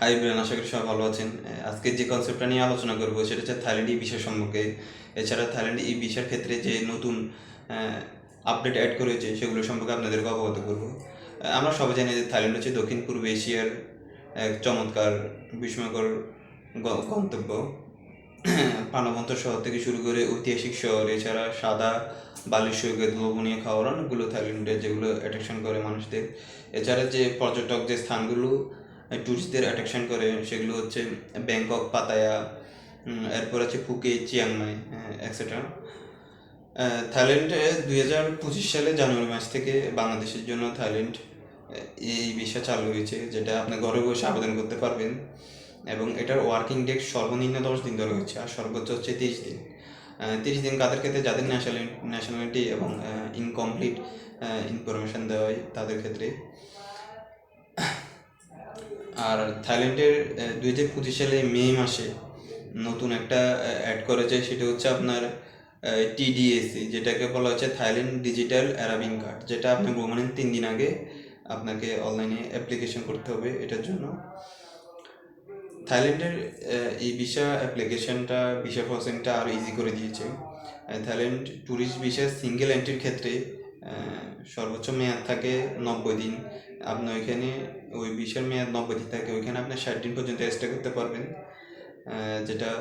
High Brian, আশা করি সবাই ভালো আছেন। আজকে যে কনসেপ্টটা নিয়ে আলোচনা করবো সেটা হচ্ছে থাইল্যান্ড ই ভিসা সম্পর্কে। এছাড়া থাইল্যান্ড ই ভিসার ক্ষেত্রে যে নতুন আপডেট অ্যাড করেছে সেগুলো সম্পর্কে আপনাদেরকে অবগত করবো। আমরা সবাই জানি যে থাইল্যান্ড হচ্ছে দক্ষিণ পূর্ব এশিয়ার এক চমৎকার বিস্ময়কর গন্তব্য। প্রাণবন্ত শহর থেকে শুরু করে ঐতিহাসিক শহর, এছাড়া সাদা বালির সৈকত, লোভনীয় খাওয়ার অনেকগুলো থাইল্যান্ডে যেগুলো অ্যাট্রাকশন করে মানুষদের। এছাড়া যে পর্যটক যে স্থানগুলো ট্যুরিস্টদের অ্যাট্রাকশন করে সেগুলো হচ্ছে ব্যাংকক, পাতায়া, এরপর আছে ফুকেট, চিয়াংমাই, এক্সেট্রা। থাইল্যান্ডে 2025 সালে জানুয়ারি মাস থেকে বাংলাদেশের জন্য থাইল্যান্ড এই ভিসা চালু হয়েছে, যেটা আপনি ঘরে বসে আবেদন করতে পারবেন। এবং এটার ওয়ার্কিং ডেট সর্বনিম্ন 10 দিন ধরে হচ্ছে, আর সর্বোচ্চ হচ্ছে 30 দিন। 30 দিন কাদের ক্ষেত্রে? যাদের ন্যাশনালিটি এবং ইনকমপ্লিট ইনফরমেশন দেওয়া হয় তাদের ক্ষেত্রে। আর থাইল্যান্ডের 2025 সালে মে মাসে নতুন একটা অ্যাড করেছে, সেটা হচ্ছে আপনার টিডিএসি, যেটাকে বলা হচ্ছে থাইল্যান্ড ডিজিটাল অ্যারাইভিং কার্ড, যেটা আপনি ভ্রমণের 3 দিন আগে আপনাকে অনলাইনে অ্যাপ্লিকেশন করতে হবে এটার জন্য। থাইল্যান্ডের এই ভিসা অ্যাপ্লিকেশনটা, ভিসা প্রসেসিংটা আরও ইজি করে দিয়েছে। থাইল্যান্ড ট্যুরিস্ট ভিসা সিঙ্গেল এন্ট্রির ক্ষেত্রে সর্বোচ্চ মেয়াদ থাকে 90 দিন। আপনি ওইখানে ওই ভিসার মেয়াদ 90 দিন থাকে, ওইখানে আপনি 60 দিন পর্যন্ত স্টে করতে পারবেন, যেটা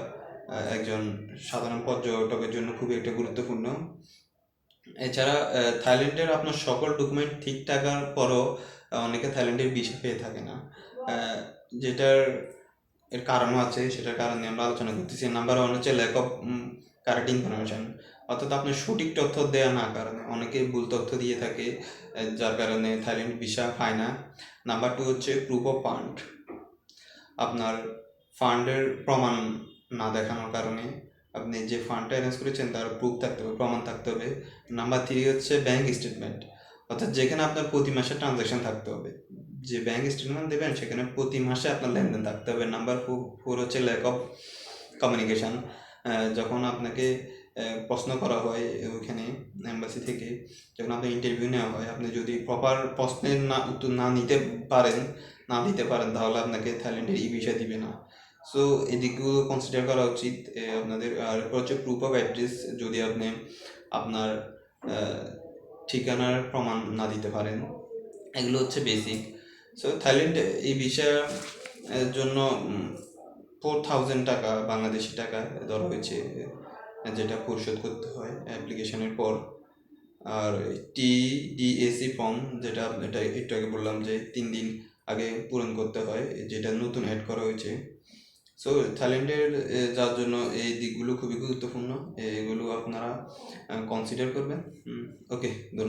একজন সাধারণ পর্যটকের জন্য খুবই একটা গুরুত্বপূর্ণ। এছাড়া থাইল্যান্ডের আপনার সকল ডকুমেন্ট ঠিক থাকার পরও অনেকে থাইল্যান্ডের ভিসা পেয়ে থাকে না, যেটার এর কারণও আছে। সেটার কারণ নিয়ে আমরা আলোচনা করতেছি। নাম্বার 1 হচ্ছে ল্যাক অফ কারেক্ট ইনফরমেশন, অর্থাৎ আপনার সঠিক তথ্য দেওয়া না কারণে অনেকে ভুল তথ্য দিয়ে থাকে, যার কারণে থাইল্যান্ড ভিসা পায় না। নাম্বার 2 হচ্ছে প্রুফ অফ ফান্ড, আপনার ফান্ডের প্রমাণ না দেখানোর কারণে আপনি যে ফান্ডটা অ্যারেঞ্জ করেছেন তার প্রুফ থাকতে হবে, প্রমাণ থাকতে হবে। নাম্বার 3 হচ্ছে ব্যাংক স্টেটমেন্ট, অর্থাৎ যেখানে আপনার প্রতি মাসে ট্রানজ্যাকশন থাকতে হবে, যে ব্যাংক স্টেটমেন্ট দেবেন সেখানে প্রতি মাসে আপনার লেনদেন থাকতে হবে। নাম্বার 4 হচ্ছে ল্যাক অফ কমিউনিকেশান, যখন আপনাকে প্রশ্ন করা হয় ওইখানে এম্বাসি থেকে, যখন আপনার ইন্টারভিউ নেওয়া হয়, আপনি যদি প্রপার প্রশ্নের উত্তর না দিতে পারেন তাহলে আপনাকে থাইল্যান্ডের ই ভিসা দিবে না। সো এদিকগুলো কনসিডার করা উচিত আপনাদের। আর হচ্ছে প্রুফ অফ অ্যাড্রেস, যদি আপনি আপনার ঠিকানার প্রমাণ না দিতে পারেন, এগুলো হচ্ছে বেসিক। সো থাইল্যান্ড এই ভিসা জন্য 4000 টাকা বাংলাদেশি টাকা ধরা হয়েছে, যেটা পরিশোধ করতে হয় অ্যাপ্লিকেশনের পর। আর টিডিএসি ফর্ম, যেটা এটা একটু আগে বললাম যে 3 দিন আগে পূরণ করতে হয়, যেটা নতুন অ্যাড করা হয়েছে। সো থাইল্যান্ডের যার জন্য এই দিকগুলো খুবই গুরুত্বপূর্ণ, এগুলো আপনারা কনসিডার করবেন। ওকে, ধন্যবাদ।